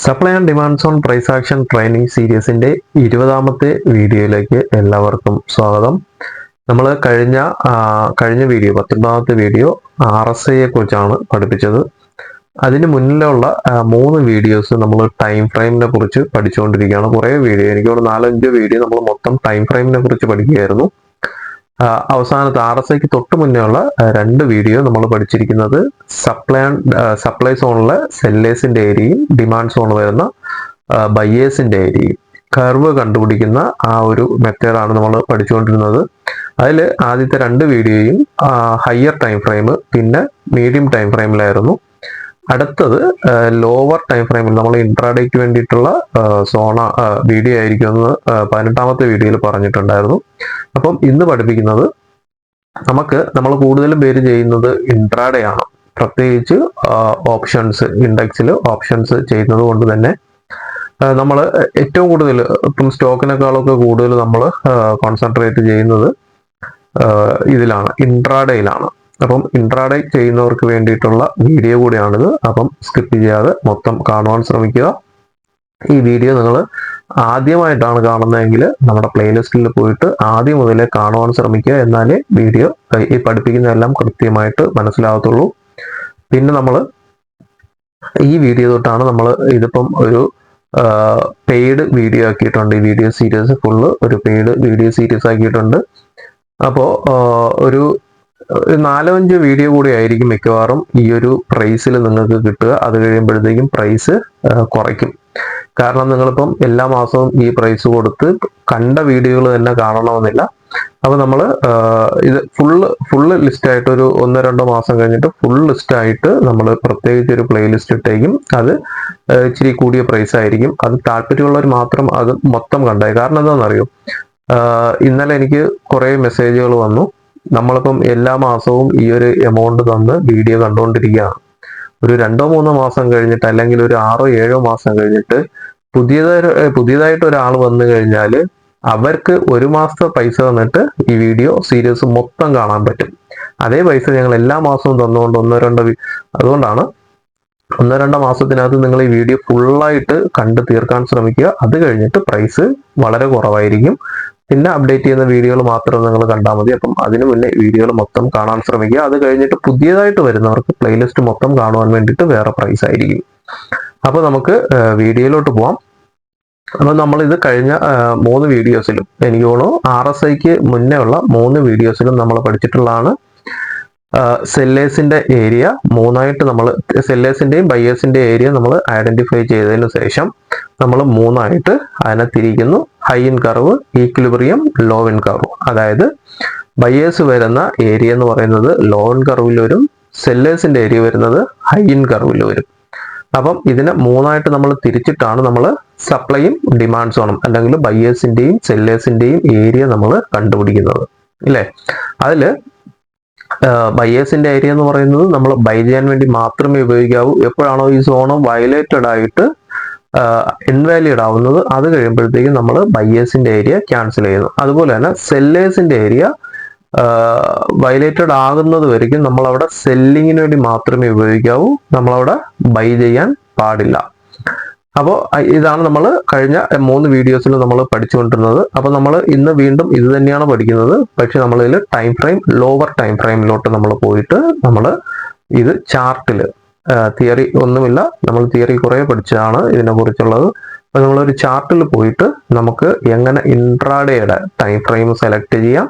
Supply and demands on price action training സീരീസിന്റെ 20ാമത്തെ വീഡിയോയിലേക്ക് എല്ലാവർക്കും സ്വാഗതം. നമ്മൾ കഴിഞ്ഞ വീഡിയോ 19ാമത്തെ വീഡിയോ RSIയെ കുറിച്ചാണ് പഠിപ്പിച്ചത്. അതിന് മുന്നിലുള്ള 3 വീഡിയോസ് നമ്മൾ ടൈം ഫ്രെയിമിനെ കുറിച്ച് പഠിച്ചുകൊണ്ടിരിക്കുകയാണ്. കുറേ വീഡിയോ, എനിക്ക് തോന്നുന്നു 4-5 വീഡിയോ നമ്മൾ മൊത്തം ടൈം ഫ്രെയിമിനെ കുറിച്ച് പഠിക്കുകയായിരുന്നു. അവസാനത്തെ RSIക്ക് തൊട്ട് മുന്നേ ഉള്ള 2 വീഡിയോ നമ്മൾ പഠിച്ചിരിക്കുന്നത് സപ്ലൈ സോണിലെ സെല്ലേഴ്സിന്റെ ഏരിയയും ഡിമാൻഡ് സോൺ വരുന്ന ബയേഴ്സിന്റെ ഏരിയയും കർവ് കണ്ടുപിടിക്കുന്ന ആ ഒരു മെത്തേഡാണ് നമ്മൾ പഠിച്ചുകൊണ്ടിരുന്നത്. അതിൽ ആദ്യത്തെ 2 വീഡിയോയും ഹയർ ടൈം ഫ്രെയിം പിന്നെ മീഡിയം ടൈം ഫ്രെയിമിലായിരുന്നു. അടുത്തത് ലോവർ ടൈം ഫ്രെയിമിൽ നമ്മൾ ഇൻട്രാഡേക്ക് വേണ്ടിയിട്ടുള്ള വീഡിയോ ആയിരിക്കും എന്ന് 18ാമത്തെ വീഡിയോയിൽ പറഞ്ഞിട്ടുണ്ടായിരുന്നു. അപ്പം ഇന്ന് പഠിപ്പിക്കുന്നത് നമ്മൾ കൂടുതലും പേര് ചെയ്യുന്നത് ഇൻട്രാഡേ ആണ്. പ്രത്യേകിച്ച് ഓപ്ഷൻസ് ഇൻഡെക്സിൽ ഓപ്ഷൻസ് ചെയ്യുന്നത് കൊണ്ട് തന്നെ നമ്മൾ ഏറ്റവും കൂടുതൽ ഇപ്പം സ്റ്റോക്കിനേക്കാളൊക്കെ കൂടുതൽ നമ്മൾ കോൺസെൻട്രേറ്റ് ചെയ്യുന്നത് ഇതിലാണ്, ഇൻട്രാഡേയിലാണ്. അപ്പം ഇൻട്രാഡേ ചെയ്യുന്നവർക്ക് വേണ്ടിയിട്ടുള്ള വീഡിയോ കൂടിയാണിത്. അപ്പം സ്കിപ്പ് ചെയ്യാതെ മൊത്തം കാണുവാൻ ശ്രമിക്കുക. ഈ വീഡിയോ നിങ്ങൾ ആദ്യമായിട്ടാണ് കാണുന്നതെങ്കിൽ നമ്മുടെ പ്ലേലിസ്റ്റിൽ പോയിട്ട് ആദ്യം മുതലേ കാണുവാൻ ശ്രമിക്കുക. എന്നാലേ വീഡിയോ ഈ പഠിപ്പിക്കുന്നതെല്ലാം കൃത്യമായിട്ട് മനസ്സിലാകത്തുള്ളൂ. പിന്നെ നമ്മൾ ഈ വീഡിയോ തൊട്ടാണ് നമ്മൾ ഇതിപ്പം ഒരു പെയ്ഡ് വീഡിയോ ആക്കിയിട്ടുണ്ട്. ഈ വീഡിയോ സീരീസ് ഫുള്ള് ഒരു പെയ്ഡ് വീഡിയോ സീരീസ് ആക്കിയിട്ടുണ്ട്. അപ്പോൾ ഒരു 4-5 വീഡിയോ കൂടി ആയിരിക്കും മിക്കവാറും ഈ ഒരു പ്രൈസിൽ നിങ്ങൾക്ക് കിട്ടുക. അത് കഴിയുമ്പോഴത്തേക്കും പ്രൈസ് കുറയ്ക്കും. കാരണം നിങ്ങളിപ്പം എല്ലാ മാസവും ഈ പ്രൈസ് കൊടുത്ത് കണ്ട വീഡിയോകൾ തന്നെ കാണണമെന്നില്ല. അപ്പോൾ നമ്മൾ ഇത് ഫുള്ള് ലിസ്റ്റായിട്ട് ഒരു 1-2 മാസം കഴിഞ്ഞിട്ട് ഫുൾ ലിസ്റ്റായിട്ട് നമ്മൾ പ്രത്യേകിച്ച് ഒരു പ്ലേലിസ്റ്റ് ഇട്ടേക്കും. അത് ഇച്ചിരി കൂടിയ പ്രൈസ് ആയിരിക്കും. അത് താല്പര്യമുള്ളവർ മാത്രം അത് മൊത്തം കണ്ടായി. കാരണം എന്താണെന്നറിയോ, ഇന്നലെ എനിക്ക് കുറേ മെസ്സേജുകൾ വന്നു. നമ്മളിപ്പം എല്ലാ മാസവും ഈ ഒരു എമൗണ്ട് തന്ന് വീഡിയോ കണ്ടുകൊണ്ടിരിക്കുകയാണ്. ഒരു 2-3 മാസം കഴിഞ്ഞിട്ട് അല്ലെങ്കിൽ ഒരു 6-7 മാസം കഴിഞ്ഞിട്ട് പുതിയതായിട്ട് ഒരാൾ വന്നു കഴിഞ്ഞാൽ അവർക്ക് 1 മാസത്തെ പൈസ തന്നിട്ട് ഈ വീഡിയോ സീരീസ് മൊത്തം കാണാൻ പറ്റും. അതേ പൈസ ഞങ്ങൾ എല്ലാ മാസവും തന്നുകൊണ്ട് അതുകൊണ്ടാണ് 1-2 മാസത്തിനകത്ത് നിങ്ങൾ ഈ വീഡിയോ ഫുള്ളായിട്ട് കണ്ടു തീർക്കാൻ ശ്രമിക്കുക. അത് കഴിഞ്ഞിട്ട് പ്രൈസ് വളരെ കുറവായിരിക്കും. പിന്നെ അപ്ഡേറ്റ് ചെയ്യുന്ന വീഡിയോകൾ മാത്രം നിങ്ങൾ കണ്ടാൽ മതി. അപ്പം അതിനു മുന്നേ വീഡിയോകൾ മൊത്തം കാണാൻ ശ്രമിക്കുക. അത് കഴിഞ്ഞിട്ട് പുതിയതായിട്ട് വരുന്നവർക്ക് പ്ലേലിസ്റ്റ് മൊത്തം കാണുവാൻ വേണ്ടിയിട്ട് വേറെ പ്രൈസ് ആയിരിക്കും. അപ്പോൾ നമുക്ക് വീഡിയോയിലോട്ട് പോവാം. അപ്പോൾ നമ്മളിത് കഴിഞ്ഞ 3 വീഡിയോസിലും എനിക്ക് തോന്നുന്നു RSIക്ക് മുന്നേ ഉള്ള 3 വീഡിയോസിലും നമ്മൾ പഠിച്ചിട്ടുള്ളതാണ്. സെല്ലേഴ്സിന്റെ ഏരിയ 3ആയിട്ട് നമ്മൾ സെല്ലേഴ്സിന്റെയും ബയേഴ്സിന്റെ ഏരിയ നമ്മൾ ഐഡന്റിഫൈ ചെയ്തതിന് ശേഷം നമ്മൾ 3ആയിട്ട് അതിനെ തിരിക്കുന്നു. High in curve, equilibrium, low in curve. അതായത് ബയേഴ്സ് വരുന്ന ഏരിയ എന്ന് പറയുന്നത് ലോ ഇൻ കർവിൽ വരും, സെല്ലേഴ്സിന്റെ ഏരിയ വരുന്നത് ഹൈ ഇൻ കർവിൽ വരും. അപ്പം ഇതിനെ 3ആയിട്ട് നമ്മൾ തിരിച്ചിട്ടാണ് നമ്മൾ സപ്ലൈയും ഡിമാൻഡ് സോണും അല്ലെങ്കിൽ ബയേഴ്സിന്റെയും സെല്ലേഴ്സിന്റെയും ഏരിയ നമ്മൾ കണ്ടുപിടിക്കുന്നത് ഇല്ലേ. അതില് ബയേഴ്സിന്റെ ഏരിയ എന്ന് പറയുന്നത് നമ്മൾ ബൈ ചെയ്യാൻ വേണ്ടി മാത്രമേ ഉപയോഗിക്കാവൂ. എപ്പോഴാണോ ഈ സോണ് വയലേറ്റഡ് ആയിട്ട് ഇൻവാലിഡ് ആവുന്നത് അത് കഴിയുമ്പോഴത്തേക്കും നമ്മൾ ബയേഴ്സിന്റെ ഏരിയ ക്യാൻസൽ ചെയ്യുന്നു. അതുപോലെ തന്നെ സെല്ലേഴ്സിന്റെ ഏരിയ വയലേറ്റഡ് ആകുന്നത് വരെയും നമ്മളവിടെ സെല്ലിങ്ങിന് വേണ്ടി മാത്രമേ ഉപയോഗിക്കാവൂ. നമ്മളവിടെ ബൈ ചെയ്യാൻ പാടില്ല. അപ്പോൾ ഇതാണ് നമ്മൾ കഴിഞ്ഞ 3 വീഡിയോസിൽ നമ്മൾ പഠിച്ചുകൊണ്ടിരുന്നത്. അപ്പോൾ നമ്മൾ ഇന്ന് വീണ്ടും ഇത് തന്നെയാണ് പഠിക്കുന്നത്. പക്ഷെ നമ്മളിതിൽ ടൈം ഫ്രെയിം ലോവർ ടൈം ഫ്രെയിമിലോട്ട് നമ്മൾ പോയിട്ട് നമ്മൾ ഇത് ചാർട്ടിൽ തിയറി ഒന്നുമില്ല, നമ്മൾ തിയറി കുറേ പഠിച്ചതാണ് ഇതിനെ കുറിച്ചുള്ളത്. അപ്പോൾ നമ്മളൊരു ചാർട്ടിൽ പോയിട്ട് നമുക്ക് എങ്ങനെ ഇൻട്രാഡേയുടെ ടൈം ഫ്രെയിം സെലക്ട് ചെയ്യാം,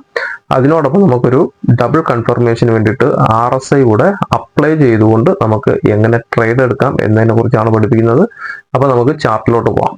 അതിനോടൊപ്പം നമുക്കൊരു ഡബിൾ കൺഫർമേഷന് വേണ്ടിയിട്ട് RSI കൂടെ അപ്ലൈ ചെയ്തുകൊണ്ട് നമുക്ക് എങ്ങനെ ട്രേഡ് എടുക്കാം എന്നതിനെ കുറിച്ചാണ് പഠിപ്പിക്കുന്നത്. അപ്പോൾ നമുക്ക് ചാർട്ടിലോട്ട് പോകാം.